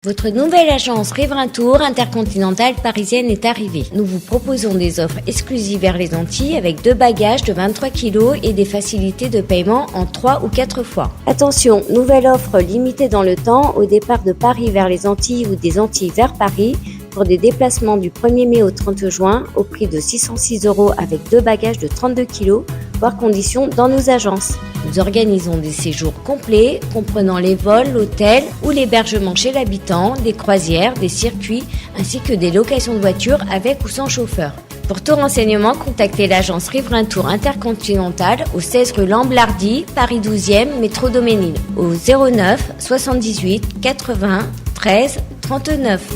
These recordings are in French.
Votre nouvelle agence Riverain Tour intercontinentale parisienne est arrivée. Nous vous proposons des offres exclusives vers les Antilles avec 2 bagages de 23 kg et des facilités de paiement en 3 ou 4 fois. Attention, nouvelle offre limitée dans le temps au départ de Paris vers les Antilles ou des Antilles vers Paris pour des déplacements du 1er mai au 30 juin au prix de 606 € avec 2 bagages de 32 kg, voire conditions dans nos agences. Nous organisons des séjours complets comprenant les vols, l'hôtel ou l'hébergement chez l'habitant, des croisières, des circuits ainsi que des locations de voitures avec ou sans chauffeur. Pour tout renseignement, contactez l'agence Riverain Tour Intercontinentale au 16 rue Lamblardy, Paris 12e, métro Doménil, au 09 78 80 13 39.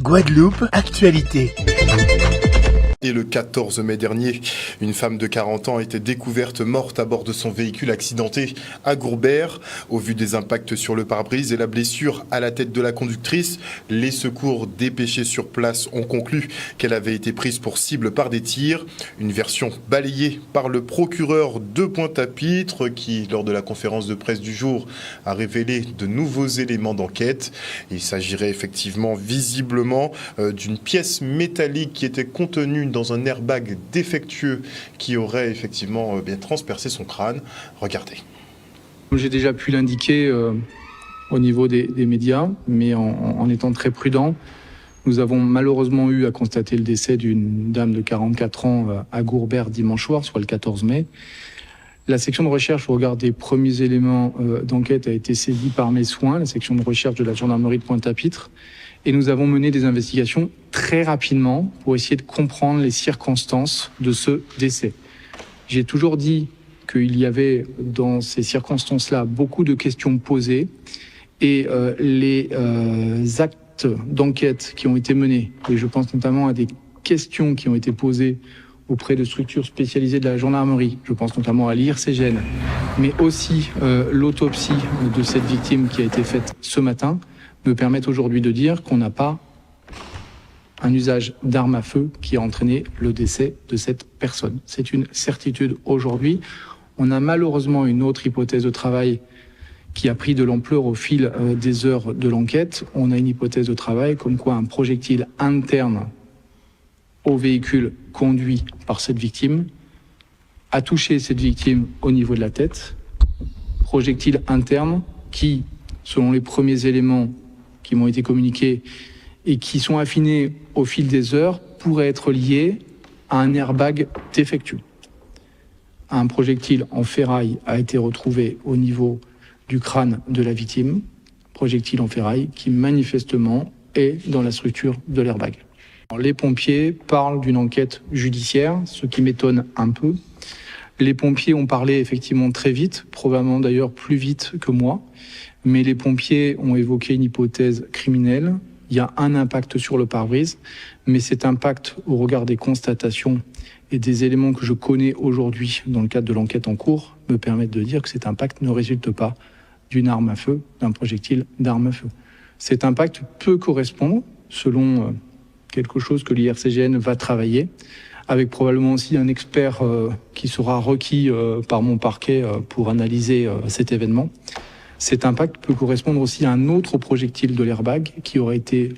Guadeloupe, actualité. Et le 14 mai dernier, une femme de 40 ans a été découverte morte à bord de son véhicule accidenté à Gourbert. Au vu des impacts sur le pare-brise et la blessure à la tête de la conductrice, les secours dépêchés sur place ont conclu qu'elle avait été prise pour cible par des tirs. Une version balayée par le procureur de Pointe-à-Pitre qui, lors de la conférence de presse du jour, a révélé de nouveaux éléments d'enquête. Il s'agirait effectivement visiblement d'une pièce métallique qui était contenue dans un airbag défectueux qui aurait effectivement bien transpercé son crâne. Regardez. J'ai déjà pu l'indiquer au niveau des médias, mais en étant très prudent, nous avons malheureusement eu à constater le décès d'une dame de 44 ans à Gourbert dimanche soir, soit le 14 mai. La section de recherche au regard des premiers éléments d'enquête a été saisie par mes soins, la section de recherche de la gendarmerie de Pointe-à-Pitre. Et nous avons mené des investigations très rapidement pour essayer de comprendre les circonstances de ce décès. J'ai toujours dit qu'il y avait dans ces circonstances-là beaucoup de questions posées et les actes d'enquête qui ont été menés, et je pense notamment à des questions qui ont été posées auprès de structures spécialisées de la gendarmerie, je pense notamment à l'IRCGN, mais aussi l'autopsie de cette victime qui a été faite ce matin, me permettent aujourd'hui de dire qu'on n'a pas un usage d'armes à feu qui a entraîné le décès de cette personne. C'est une certitude aujourd'hui. On a malheureusement une autre hypothèse de travail qui a pris de l'ampleur au fil des heures de l'enquête. On a une hypothèse de travail comme quoi un projectile interne au véhicule conduit par cette victime a touché cette victime au niveau de la tête. Projectile interne qui, selon les premiers éléments qui m'ont été communiqués et qui sont affinés au fil des heures, pourrait être lié à un airbag défectueux. Un projectile en ferraille a été retrouvé au niveau du crâne de la victime, projectile en ferraille qui manifestement est dans la structure de l'airbag. Les pompiers parlent d'une enquête judiciaire, ce qui m'étonne un peu. Les pompiers ont parlé effectivement très vite, probablement d'ailleurs plus vite que moi, mais les pompiers ont évoqué une hypothèse criminelle. Il y a un impact sur le pare-brise, mais cet impact, au regard des constatations et des éléments que je connais aujourd'hui dans le cadre de l'enquête en cours, me permettent de dire que cet impact ne résulte pas d'une arme à feu, d'un projectile d'arme à feu. Cet impact peut correspondre, selon quelque chose que l'IRCGN va travailler, avec probablement aussi un expert qui sera requis par mon parquet pour analyser cet événement. Cet impact peut correspondre aussi à un autre projectile de l'airbag qui aurait été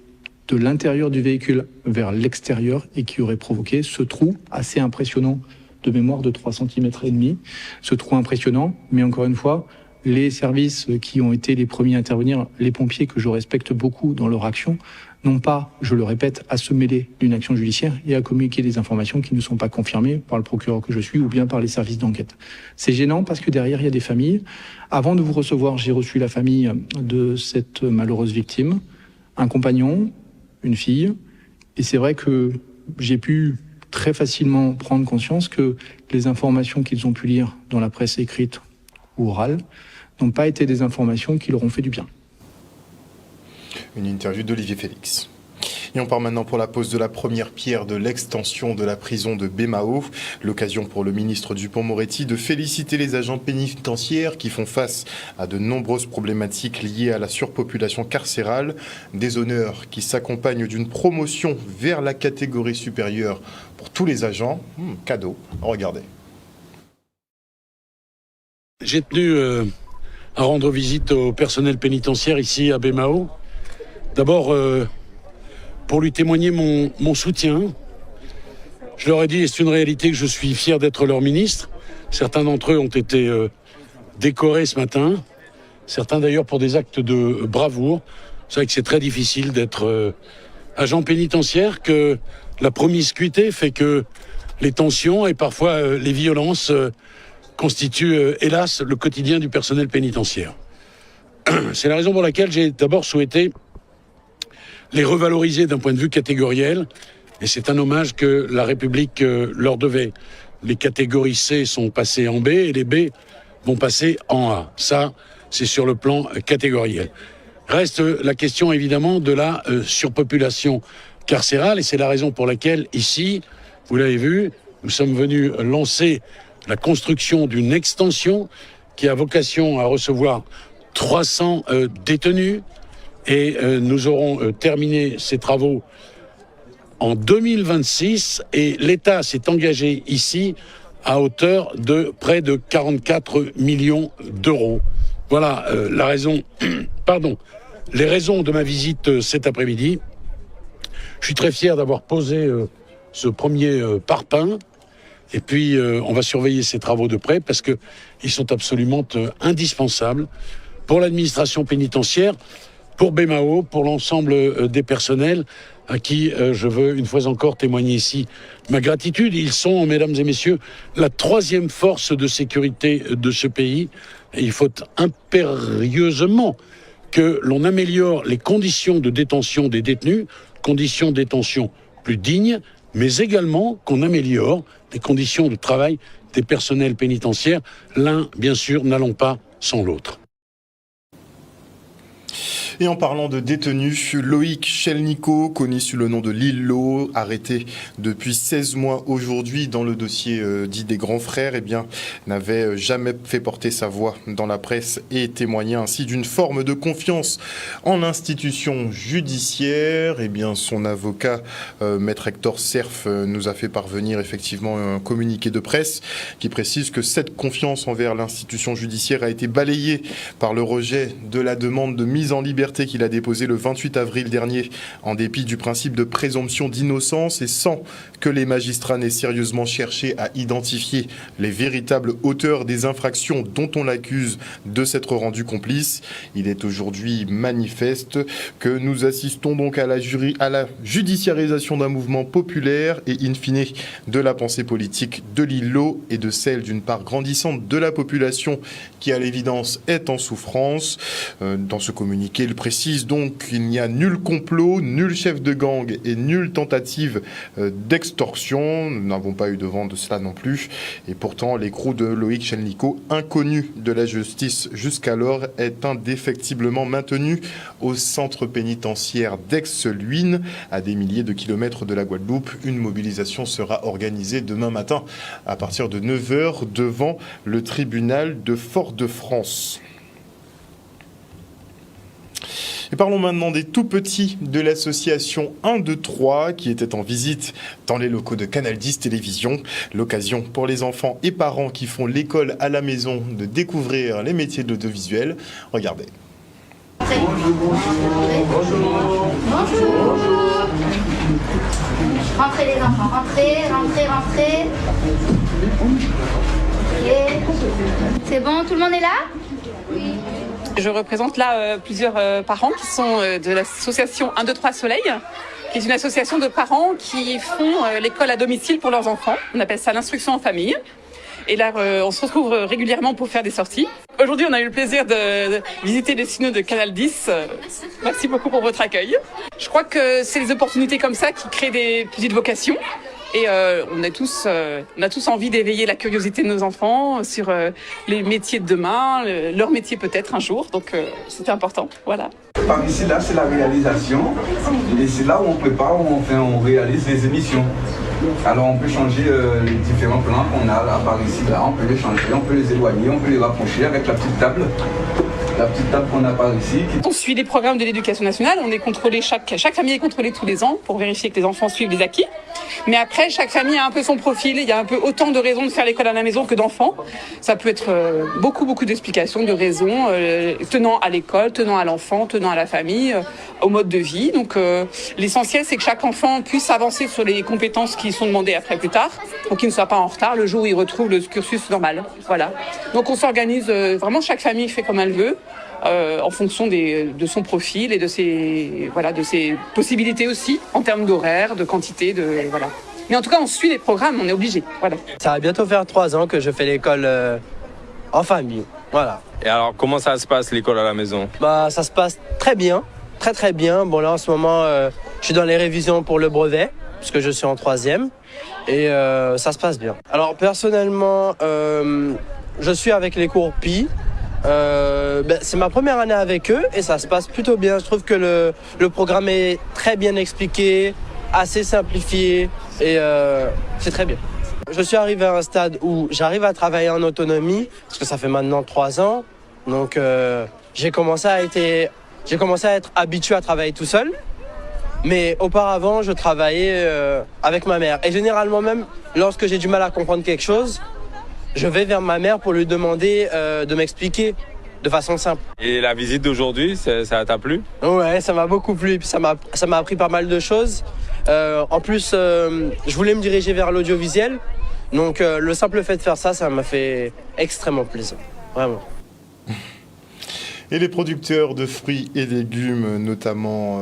de l'intérieur du véhicule vers l'extérieur et qui aurait provoqué ce trou assez impressionnant de mémoire de 3,5 cm. Ce trou impressionnant, mais encore une fois, les services qui ont été les premiers à intervenir, les pompiers que je respecte beaucoup dans leur action, n'ont pas, je le répète, à se mêler d'une action judiciaire et à communiquer des informations qui ne sont pas confirmées par le procureur que je suis ou bien par les services d'enquête. C'est gênant parce que derrière, il y a des familles. Avant de vous recevoir, j'ai reçu la famille de cette malheureuse victime, un compagnon, une fille, et c'est vrai que j'ai pu très facilement prendre conscience que les informations qu'ils ont pu lire dans la presse écrite ou orale n'ont pas été des informations qui leur ont fait du bien. Une interview d'Olivier Félix. Et on part maintenant pour la pose de la première pierre de l'extension de la prison de Baie-Mahault. L'occasion pour le ministre Dupond-Moretti de féliciter les agents pénitentiaires qui font face à de nombreuses problématiques liées à la surpopulation carcérale. Des honneurs qui s'accompagnent d'une promotion vers la catégorie supérieure pour tous les agents. Cadeau, regardez. J'ai tenu à rendre visite au personnel pénitentiaire ici à Baie-Mahault. D'abord, pour lui témoigner mon soutien. Je leur ai dit, et c'est une réalité, que je suis fier d'être leur ministre. Certains d'entre eux ont été décorés ce matin. Certains d'ailleurs pour des actes de bravoure. C'est vrai que c'est très difficile d'être agent pénitentiaire, que la promiscuité fait que les tensions et parfois les violences constituent, hélas, le quotidien du personnel pénitentiaire. C'est la raison pour laquelle j'ai d'abord souhaité les revaloriser d'un point de vue catégoriel, et c'est un hommage que la République leur devait. Les catégories C sont passées en B et les B vont passer en A. Ça, c'est sur le plan catégoriel. Reste la question évidemment de la surpopulation carcérale, et c'est la raison pour laquelle ici, vous l'avez vu, nous sommes venus lancer la construction d'une extension qui a vocation à recevoir 300 détenus, et nous aurons terminé ces travaux en 2026, et l'État s'est engagé ici à hauteur de près de 44 millions d'euros. Voilà la raison, les raisons de ma visite cet après-midi. Je suis très fier d'avoir posé ce premier parpaing, et puis on va surveiller ces travaux de près parce qu'ils sont absolument indispensables pour l'administration pénitentiaire, pour Baie-Mahault, pour l'ensemble des personnels à qui je veux une fois encore témoigner ici ma gratitude. Ils sont, mesdames et messieurs, la troisième force de sécurité de ce pays. Et il faut impérieusement que l'on améliore les conditions de détention des détenus, conditions de détention plus dignes, mais également qu'on améliore les conditions de travail des personnels pénitentiaires, l'un, bien sûr, n'allant pas sans l'autre. Et en parlant de détenus, Loïc Chelnico, connu sous le nom de Lilo, arrêté depuis 16 mois aujourd'hui dans le dossier dit des grands frères, n'avait jamais fait porter sa voix dans la presse et témoignait ainsi d'une forme de confiance en l'institution judiciaire. Son avocat, maître Hector Cerf, nous a fait parvenir effectivement un communiqué de presse qui précise que cette confiance envers l'institution judiciaire a été balayée par le rejet de la demande de mise en liberté qu'il a déposé le 28 avril dernier, en dépit du principe de présomption d'innocence et sans que les magistrats n'aient sérieusement cherché à identifier les véritables auteurs des infractions dont on l'accuse de s'être rendu complice. Il est aujourd'hui manifeste que nous assistons donc à la judiciarisation d'un mouvement populaire et in fine de la pensée politique de Lilo et de celle d'une part grandissante de la population qui à l'évidence est en souffrance. Dans ce communiqué, il précise donc qu'il n'y a nul complot, nul chef de gang et nulle tentative d'extorsion. Nous n'avons pas eu de vent de cela non plus. Et pourtant, l'écrou de Loïc Chelnico, inconnu de la justice jusqu'alors, est indéfectiblement maintenu au centre pénitentiaire d'Aix-Luynes, à des milliers de kilomètres de la Guadeloupe. Une mobilisation sera organisée demain matin à partir de 9h devant le tribunal de Fort-de-France. Et parlons maintenant des tout-petits de l'association 1, 2, 3 qui était en visite dans les locaux de Canal 10 Télévision. L'occasion pour les enfants et parents qui font l'école à la maison de découvrir les métiers de l'audiovisuel. Regardez. Bonjour. Bonjour. Bonjour. Rentrez les enfants, rentrez. Ok. C'est bon, tout le monde est là ? Oui. Je représente là plusieurs parents qui sont de l'association 1, 2, 3 Soleil, qui est une association de parents qui font l'école à domicile pour leurs enfants. On appelle ça l'instruction en famille. Et là, on se retrouve régulièrement pour faire des sorties. Aujourd'hui, on a eu le plaisir de visiter les studios de Canal 10. Merci beaucoup pour votre accueil. Je crois que c'est les opportunités comme ça qui créent des petites vocations. Et on a tous envie d'éveiller la curiosité de nos enfants sur les métiers de demain, leur métier peut-être un jour. Donc c'était important. Voilà. Par ici, là, c'est la réalisation. Et c'est là où on prépare, où on réalise les émissions. Alors on peut changer les différents plans qu'on a là, par ici, là. On peut les changer, on peut les éloigner, on peut les rapprocher avec la petite table. la petite table qu'on a par ici. On suit les programmes de l'éducation nationale, on est contrôlé, chaque famille est contrôlée tous les ans pour vérifier que les enfants suivent les acquis. Mais après, chaque famille a un peu son profil, il y a un peu autant de raisons de faire l'école à la maison que d'enfants. Ça peut être beaucoup d'explications, de raisons tenant à l'école, tenant à l'enfant, tenant à la famille, au mode de vie. Donc l'essentiel, c'est que chaque enfant puisse avancer sur les compétences qui sont demandées après plus tard, pour qu'il ne soit pas en retard le jour où il retrouve le cursus normal. Voilà. Donc on s'organise, vraiment chaque famille fait comme elle veut. En fonction de son profil et de ses possibilités aussi, en termes d'horaire, de quantité, voilà. Mais en tout cas, on suit les programmes, on est obligé. Voilà. Ça va bientôt faire 3 ans que je fais l'école en famille. Voilà. Et alors, comment ça se passe l'école à la maison? Ça se passe très bien, très bien. Bon là, en ce moment, je suis dans les révisions pour le brevet, puisque je suis en 3e, et ça se passe bien. Alors personnellement, je suis avec les cours PI. C'est ma première année avec eux et ça se passe plutôt bien. Je trouve que le programme est très bien expliqué, assez simplifié et c'est très bien. Je suis arrivé à un stade où j'arrive à travailler en autonomie parce que ça fait maintenant 3 ans. Donc j'ai commencé à être habitué à travailler tout seul. Mais auparavant, je travaillais avec ma mère. Et généralement même, lorsque j'ai du mal à comprendre quelque chose, je vais vers ma mère pour lui demander de m'expliquer de façon simple. Et la visite d'aujourd'hui, ça t'a plu? Ouais, ça m'a beaucoup plu et puis ça m'a appris pas mal de choses. En plus, je voulais me diriger vers l'audiovisuel. Donc le simple fait de faire ça, ça m'a fait extrêmement plaisir. Vraiment. Et les producteurs de fruits et légumes, notamment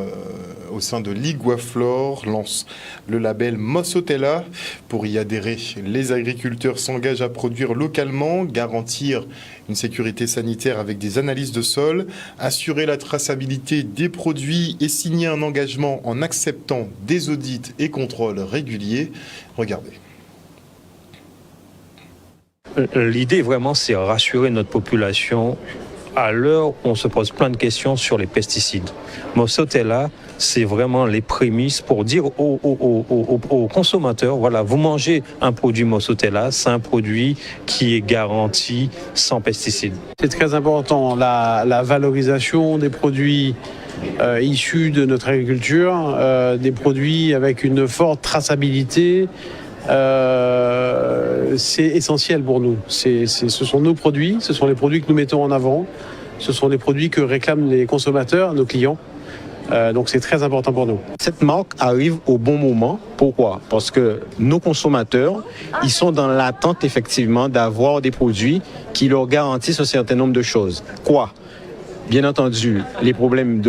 au sein de Liguaflore, lancent le label Mossotella. Pour y adhérer, les agriculteurs s'engagent à produire localement, garantir une sécurité sanitaire avec des analyses de sol, assurer la traçabilité des produits et signer un engagement en acceptant des audits et contrôles réguliers. Regardez. L'idée vraiment, c'est rassurer notre population à l'heure où on se pose plein de questions sur les pesticides. Mossotella, c'est vraiment les prémices pour dire aux consommateurs, voilà, vous mangez un produit Mossotella, c'est un produit qui est garanti sans pesticides. C'est très important, la valorisation des produits issus de notre agriculture, des produits avec une forte traçabilité. C'est essentiel pour nous. Ce sont nos produits, ce sont les produits que nous mettons en avant, ce sont les produits que réclament les consommateurs, nos clients. Donc c'est très important pour nous. Cette marque arrive au bon moment. Pourquoi? Parce que nos consommateurs, ils sont dans l'attente effectivement d'avoir des produits qui leur garantissent un certain nombre de choses. Quoi? Bien entendu, les problèmes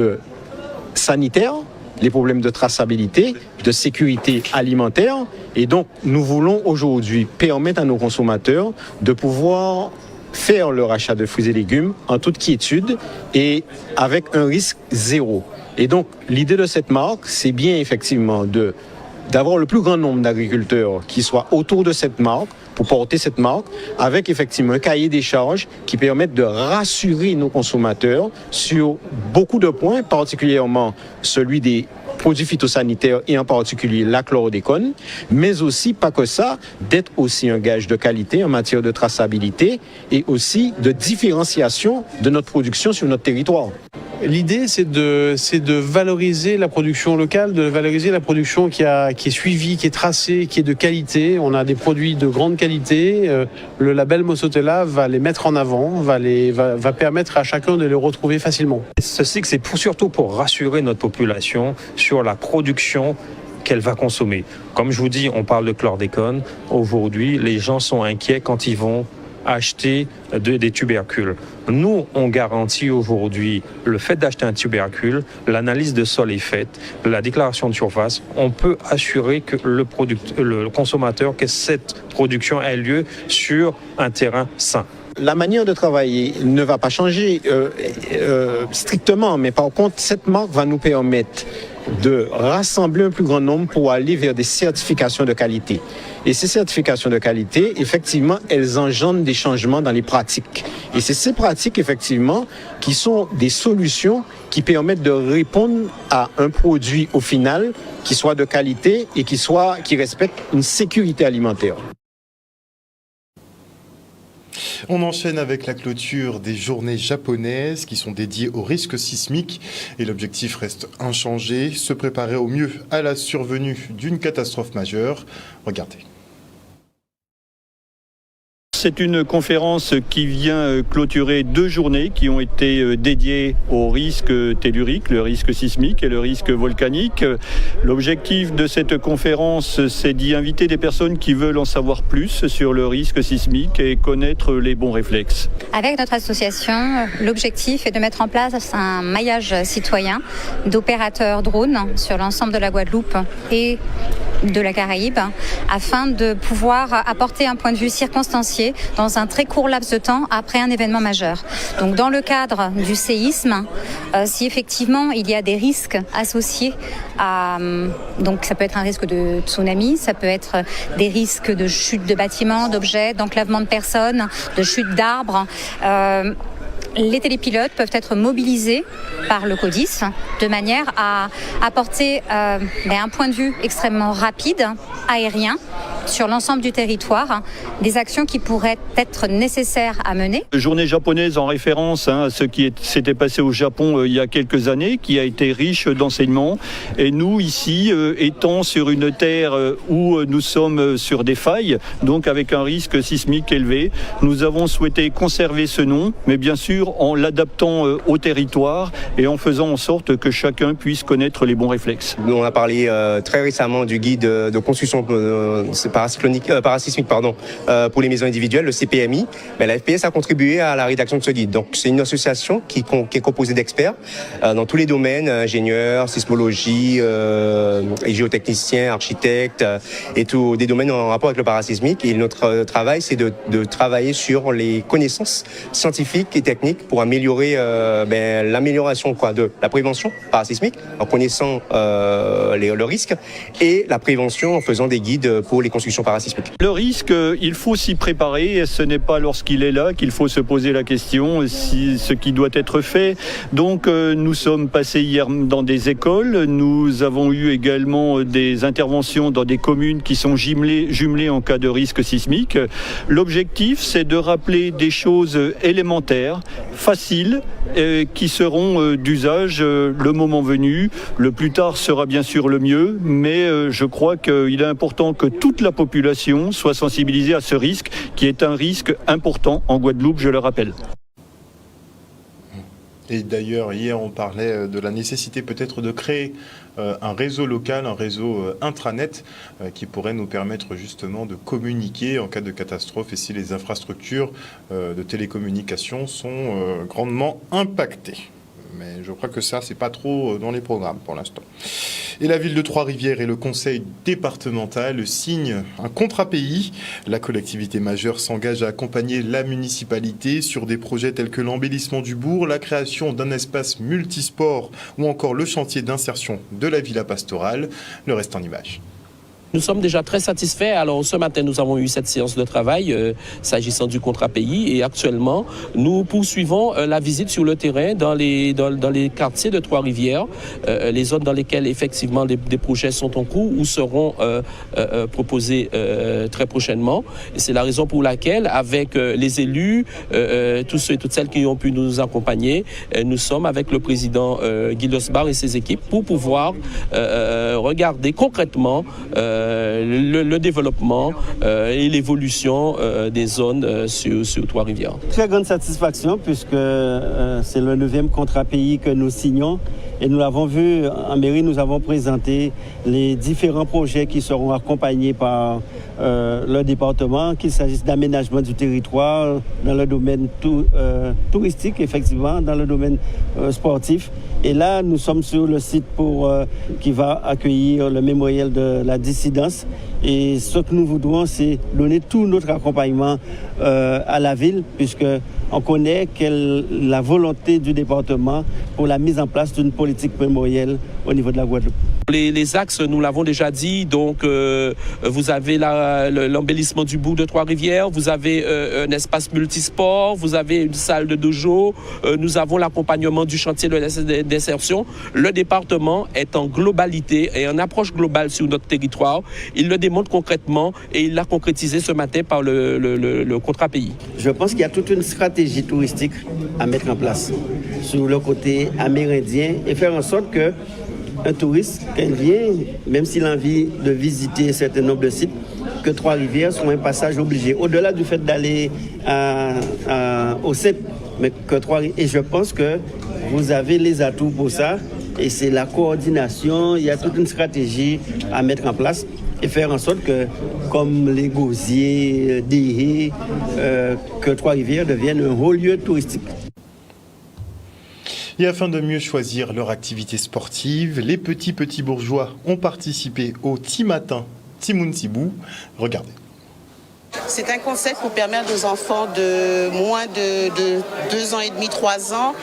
sanitaires, les problèmes de traçabilité, de sécurité alimentaire. Et donc, nous voulons aujourd'hui permettre à nos consommateurs de pouvoir faire leur achat de fruits et légumes en toute quiétude et avec un risque zéro. Et donc, l'idée de cette marque, c'est bien effectivement d'avoir le plus grand nombre d'agriculteurs qui soient autour de cette marque pour porter cette marque avec effectivement un cahier des charges qui permettent de rassurer nos consommateurs sur beaucoup de points, particulièrement celui des produits phytosanitaires et en particulier la chlordécone, mais aussi, pas que ça, d'être aussi un gage de qualité en matière de traçabilité et aussi de différenciation de notre production sur notre territoire. L'idée, c'est de valoriser la production locale, de valoriser la production qui est suivie, qui est tracée, qui est de qualité. On a des produits de grande qualité. Le label Mossotella va les mettre en avant, va permettre à chacun de les retrouver facilement. Ceci, c'est surtout pour rassurer notre population sur la production qu'elle va consommer. Comme je vous dis, on parle de chlordécone. Aujourd'hui, les gens sont inquiets quand ils vont acheter des tubercules. Nous, on garantit aujourd'hui le fait d'acheter un tubercule, l'analyse de sol est faite, la déclaration de surface, on peut assurer que le consommateur, que cette production ait lieu sur un terrain sain. La manière de travailler ne va pas changer strictement, mais par contre, cette marque va nous permettre de rassembler un plus grand nombre pour aller vers des certifications de qualité. Et ces certifications de qualité, effectivement, elles engendrent des changements dans les pratiques. Et c'est ces pratiques, effectivement, qui sont des solutions qui permettent de répondre à un produit au final qui soit de qualité et qui respecte une sécurité alimentaire. On enchaîne avec la clôture des journées japonaises qui sont dédiées aux risques sismiques et l'objectif reste inchangé, se préparer au mieux à la survenue d'une catastrophe majeure. Regardez. C'est une conférence qui vient clôturer 2 journées qui ont été dédiées au risque tellurique, le risque sismique et le risque volcanique. L'objectif de cette conférence, c'est d'y inviter des personnes qui veulent en savoir plus sur le risque sismique et connaître les bons réflexes. Avec notre association, l'objectif est de mettre en place un maillage citoyen d'opérateurs drones sur l'ensemble de la Guadeloupe et de la Caraïbe, afin de pouvoir apporter un point de vue circonstancié dans un très court laps de temps après un événement majeur. Donc dans le cadre du séisme, si effectivement il y a des risques associés à... Donc ça peut être un risque de tsunami, ça peut être des risques de chute de bâtiments, d'objets, d'enclavement de personnes, de chute d'arbres. Les télépilotes peuvent être mobilisés par le CODIS de manière à apporter un point de vue extrêmement rapide, aérien, sur l'ensemble du territoire, des actions qui pourraient être nécessaires à mener. Journée japonaise en référence à ce qui s'était passé au Japon il y a quelques années, qui a été riche d'enseignements. Et nous, ici, étant sur une terre où nous sommes sur des failles, donc avec un risque sismique élevé, nous avons souhaité conserver ce nom, mais bien sûr en l'adaptant au territoire et en faisant en sorte que chacun puisse connaître les bons réflexes. On a parlé très récemment du guide de construction parasismique pour les maisons individuelles, le CPMI. Mais la FPS a contribué à la rédaction de ce guide. Donc c'est une association qui est composée d'experts dans tous les domaines, ingénieurs, sismologie, géotechniciens, architectes et tous des domaines en rapport avec le parasismique. Et notre travail, c'est de travailler sur les connaissances scientifiques et techniques pour améliorer l'amélioration de la prévention parasismique en connaissant le risque et la prévention en faisant des guides pour les constructions parasismiques. Le risque, il faut s'y préparer. Ce n'est pas lorsqu'il est là qu'il faut se poser la question ce qui doit être fait. Donc nous sommes passés hier dans des écoles. Nous avons eu également des interventions dans des communes qui sont jumelées en cas de risque sismique. L'objectif, c'est de rappeler des choses élémentaires, faciles, qui seront d'usage le moment venu. Le plus tard sera bien sûr le mieux, mais je crois qu'il est important que toute la population soit sensibilisée à ce risque, qui est un risque important en Guadeloupe, je le rappelle. Et d'ailleurs, hier, on parlait de la nécessité peut-être de créer un réseau local, un réseau intranet qui pourrait nous permettre justement de communiquer en cas de catastrophe et si les infrastructures de télécommunication sont grandement impactées. Mais je crois que ça, c'est pas trop dans les programmes pour l'instant. Et la ville de Trois-Rivières et le conseil départemental signent un contrat pays. La collectivité majeure s'engage à accompagner la municipalité sur des projets tels que l'embellissement du bourg, la création d'un espace multisport ou encore le chantier d'insertion de la villa pastorale. Le reste en images. Nous sommes déjà très satisfaits. Alors ce matin, nous avons eu cette séance de travail s'agissant du contrat pays et actuellement, nous poursuivons la visite sur le terrain dans les quartiers de Trois-Rivières, les zones dans lesquelles effectivement des projets sont en cours ou seront proposés très prochainement. Et c'est la raison pour laquelle, avec les élus, tous ceux et toutes celles qui ont pu nous accompagner, nous sommes avec le président Guy Losbar et ses équipes pour pouvoir regarder concrètement le développement et l'évolution des zones sur Trois-Rivières. Très grande satisfaction puisque c'est le 9e contrat pays que nous signons et nous l'avons vu en mairie, nous avons présenté les différents projets qui seront accompagnés par le département, qu'il s'agisse d'aménagement du territoire dans le domaine touristique, effectivement, dans le domaine sportif. Et là, nous sommes sur le site qui va accueillir le mémorial de la dissidence. Et ce que nous voudrons, c'est donner tout notre accompagnement à la ville, puisque on connaît la volonté du département pour la mise en place d'une politique mémorielle au niveau de la Guadeloupe. Les axes, nous l'avons déjà dit, donc vous avez l'embellissement du bourg de Trois-Rivières, vous avez un espace multisport, vous avez une salle de dojo, nous avons l'accompagnement du chantier d'insertion. Le département est en globalité et en approche globale sur notre territoire. Il le démontre concrètement et il l'a concrétisé ce matin par le contrat pays. Je pense qu'il y a toute une stratégie touristique à mettre en place sur le côté amérindien et faire en sorte que un touriste, quand il vient, même s'il a envie de visiter un certain nombre de sites, que Trois-Rivières soit un passage obligé. Au-delà du fait d'aller au CEP, mais que Trois-Rivières. Et je pense que vous avez les atouts pour ça. Et c'est la coordination, il y a toute une stratégie à mettre en place et faire en sorte que, comme les gosiers, des que Trois-Rivières devienne un haut lieu touristique. Et afin de mieux choisir leur activité sportive, les petits bourgeois ont participé au Timatin Timoun Tibou. Regardez. C'est un concept pour permettre aux enfants de moins de 2 ans et demi, 3 ans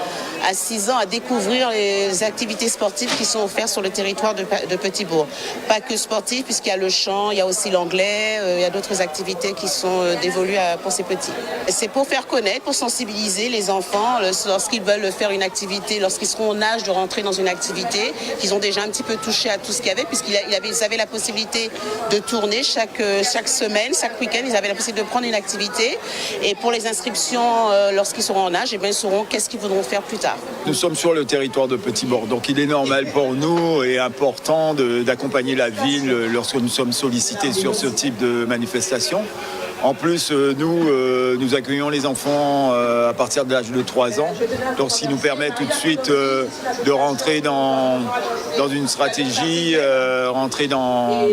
à 6 ans à découvrir les activités sportives qui sont offertes sur le territoire de Petit-Bourg. Pas que sportives, puisqu'il y a le chant, il y a aussi l'anglais, il y a d'autres activités qui sont dévolues pour ces petits. C'est pour faire connaître, pour sensibiliser les enfants lorsqu'ils veulent faire une activité, lorsqu'ils seront en âge de rentrer dans une activité, qu'ils ont déjà un petit peu touché à tout ce qu'il y avait, puisqu'ils avaient la possibilité de tourner chaque semaine, chaque week-end, ils avaient la possibilité de prendre une activité. Et pour les inscriptions, lorsqu'ils seront en âge, ils sauront qu'est-ce qu'ils voudront faire plus tard. Nous sommes sur le territoire de Petit-Bourg, donc il est normal pour nous et important d'accompagner la ville lorsque nous sommes sollicités sur ce type de manifestation. En plus, nous accueillons les enfants à partir de l'âge de 3 ans, donc ce qui nous permet tout de suite de rentrer dans une stratégie, rentrer dans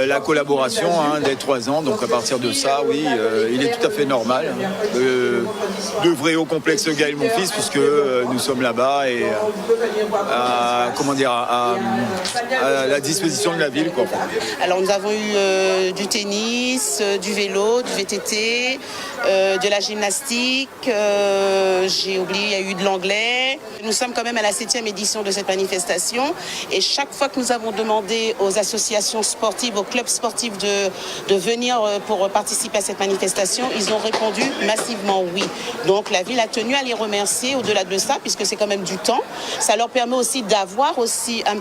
la collaboration dès 3 ans. Donc à partir de ça, oui, il est tout à fait normal d'œuvrer au complexe Gaël mon fils, puisque nous sommes là-bas et à la disposition de la ville, quoi. Alors nous avons eu du tennis, du vélo, du VTT, de la gymnastique, j'ai oublié, il y a eu de l'anglais. Nous sommes quand même à la 7e édition de cette manifestation et chaque fois que nous avons demandé aux associations sportives, aux clubs sportifs de venir pour participer à cette manifestation, ils ont répondu massivement oui. Donc la ville a tenu à les remercier au-delà de ça, puisque c'est quand même du temps. Ça leur permet aussi d'avoir aussi un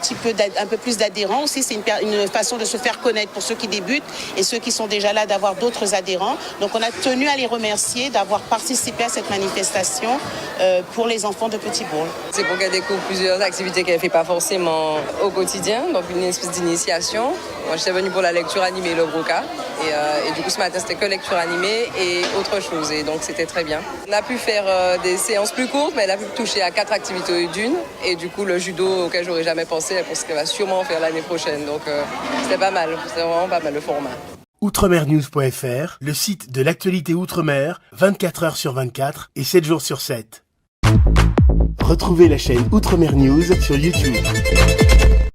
peu plus d'adhérents aussi. C'est une façon de se faire connaître pour ceux qui débutent et ceux qui sont déjà là, d'avoir d'autres adhérents. Donc on a tenu à les remercier d'avoir participé à cette manifestation pour les enfants de Petit-Bourg. C'est pour qu'elle découvre plusieurs activités qu'elle ne fait pas forcément au quotidien, donc une espèce d'initiation. Moi j'étais venue pour la lecture animée, le Broca, et du coup ce matin c'était que lecture animée et autre chose, et donc c'était très bien. On a pu faire des séances plus courtes, mais elle a pu toucher à 4 activités d'une, et du coup le judo auquel j'aurais jamais pensé, elle pense qu'elle va sûrement faire l'année prochaine, donc c'était pas mal, c'était vraiment pas mal le format. Outremernews.fr, le site de l'actualité Outre-mer, 24 heures sur 24 et 7 jours sur 7. Retrouvez la chaîne Outremer News sur YouTube.